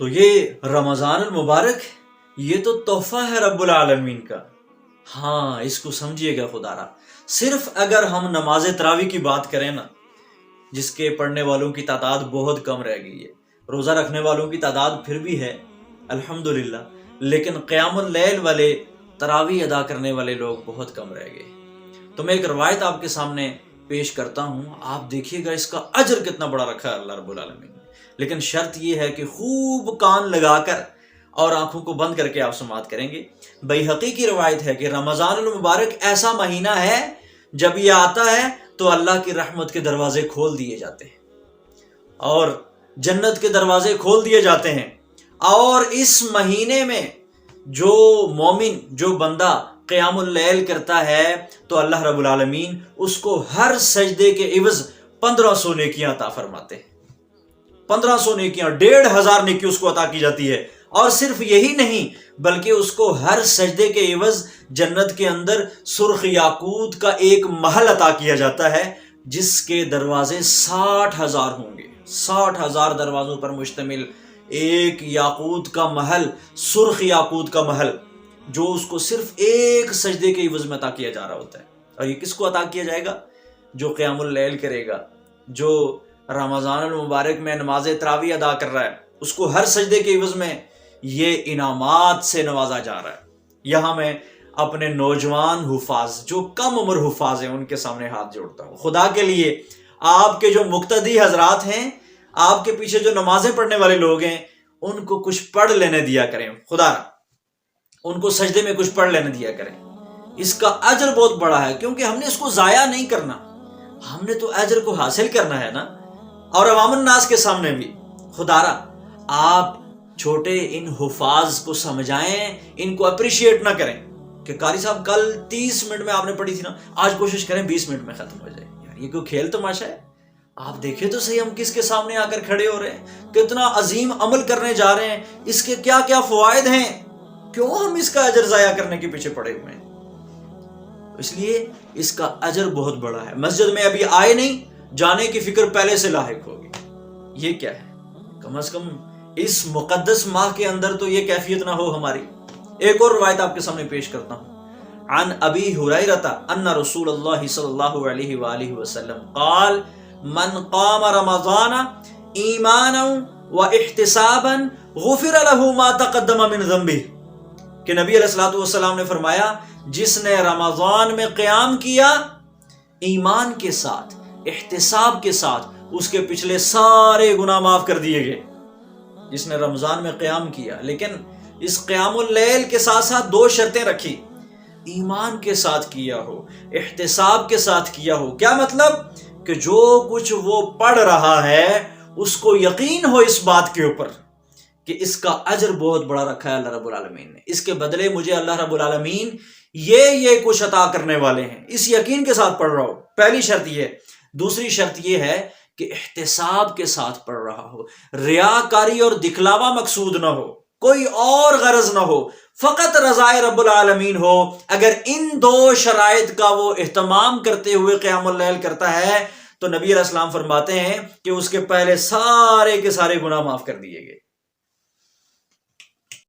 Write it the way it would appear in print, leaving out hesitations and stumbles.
تو یہ رمضان المبارک یہ تو تحفہ ہے رب العالمین کا. ہاں اس کو سمجھیے گا خدا را. صرف اگر ہم نماز تراویح کی بات کریں نا، جس کے پڑھنے والوں کی تعداد بہت کم رہ گئی ہے، روزہ رکھنے والوں کی تعداد پھر بھی ہے الحمدللہ، لیکن قیام اللیل والے، تراویح ادا کرنے والے لوگ بہت کم رہ گئے. تو میں ایک روایت آپ کے سامنے پیش کرتا ہوں، آپ دیکھیے گا اس کا اجر کتنا بڑا رکھا ہے اللہ رب العالمین نے. لیکن شرط یہ ہے کہ خوب کان لگا کر اور آنکھوں کو بند کر کے آپ سماعت کریں گے. بیہقی کی روایت ہے کہ رمضان المبارک ایسا مہینہ ہے جب یہ آتا ہے تو اللہ کی رحمت کے دروازے کھول دیے جاتے ہیں اور جنت کے دروازے کھول دیے جاتے ہیں. اور اس مہینے میں جو مومن، جو بندہ قیام اللیل کرتا ہے تو اللہ رب العالمین اس کو ہر سجدے کے عوض 1500 نیکیاں عطا فرماتے ہیں. 1500 نیکیاں، 1500 نیکی اس کو عطا کی جاتی ہے. اور صرف یہی نہیں بلکہ اس کو ہر سجدے کے عوض جنت کے اندر سرخ یاقوت کا ایک محل عطا کیا جاتا ہے جس کے دروازے 60,000 ہوں گے. 60,000 دروازوں پر مشتمل ایک یاقوت کا محل، سرخ یاقوت کا محل، جو اس کو صرف ایک سجدے کے عوض میں عطا کیا جا رہا ہوتا ہے. اور یہ کس کو عطا کیا جائے گا؟ جو قیام اللیل کرے گا، جو رمضان المبارک میں نماز تراویح ادا کر رہا ہے، اس کو ہر سجدے کے عوض میں یہ انعامات سے نوازا جا رہا ہے. یہاں میں اپنے نوجوان حفاظ، جو کم عمر حفاظ ہیں، ان کے سامنے ہاتھ جوڑتا ہوں. خدا کے لیے آپ کے جو مقتدی حضرات ہیں، آپ کے پیچھے جو نمازیں پڑھنے والے لوگ ہیں، ان کو کچھ پڑھ لینے دیا کریں. خدا ان کو سجدے میں کچھ پڑھ لینے دیا کریں. اس کا اجر بہت بڑا ہے، کیونکہ ہم نے اس کو ضائع نہیں کرنا، ہم نے تو اجر کو حاصل کرنا ہے نا. اور عوام الناس کے سامنے بھی خدا آپ چھوٹے ان حفاظ کو سمجھائیں، ان کو اپریشیٹ نہ کریں کہ قاری صاحب کل 30 منٹ میں آپ نے پڑھی تھی نا، آج کوشش کریں 20 منٹ میں ختم ہو جائے. یار یہ کوئی کھیل تماشا ہے؟ آپ دیکھیں تو صحیح ہم کس کے سامنے آ کر کھڑے ہو رہے ہیں، کتنا عظیم عمل کرنے جا رہے ہیں، اس کے کیا کیا فوائد ہیں، کیوں ہم اس کا اجر ضائع کرنے کے پیچھے پڑے ہوئے ہیں؟ اس لیے اس کا اجر بہت بڑا ہے. مسجد میں ابھی آئے نہیں، جانے کی فکر پہلے سے لاحق ہوگی. یہ کیا ہے؟ کم از کم اس مقدس ماہ کے اندر تو یہ کیفیت نہ ہو ہماری. ایک اور روایت آپ کے سامنے پیش کرتا ہوں. عن ابی ہریرہ ان رسول اللہ صلی اللہ علیہ وآلہ وسلم قال من قام رمضان ایمانا واحتسابا غفر له ما تقدم من ذنبه، کہ نبی علیہ الصلوۃ والسلام نے فرمایا جس نے رمضان میں قیام کیا ایمان کے ساتھ، احتساب کے ساتھ، اس کے پچھلے سارے گناہ معاف کر دیے گئے. جس نے رمضان میں قیام کیا، لیکن اس قیام اللیل کے ساتھ ساتھ 2 شرطیں رکھی. ایمان کے ساتھ کیا ہو، احتساب کے ساتھ کیا ہو. کیا مطلب؟ کہ جو کچھ وہ پڑھ رہا ہے اس کو یقین ہو اس بات کے اوپر کہ اس کا اجر بہت بڑا رکھا ہے اللہ رب العالمین نے، اس کے بدلے مجھے اللہ رب العالمین یہ کچھ عطا کرنے والے ہیں، اس یقین کے ساتھ پڑھ رہا ہو. پہلی شرط یہ ہے. دوسری شرط یہ ہے کہ احتساب کے ساتھ پڑھ رہا ہو، ریاکاری اور دکھلاوا مقصود نہ ہو، کوئی اور غرض نہ ہو، فقط رضائے رب العالمین ہو. اگر ان 2 شرائط کا وہ اہتمام کرتے ہوئے قیام اللیل کرتا ہے تو نبی علیہ السلام فرماتے ہیں کہ اس کے پہلے سارے کے سارے گناہ معاف کر دیے گئے.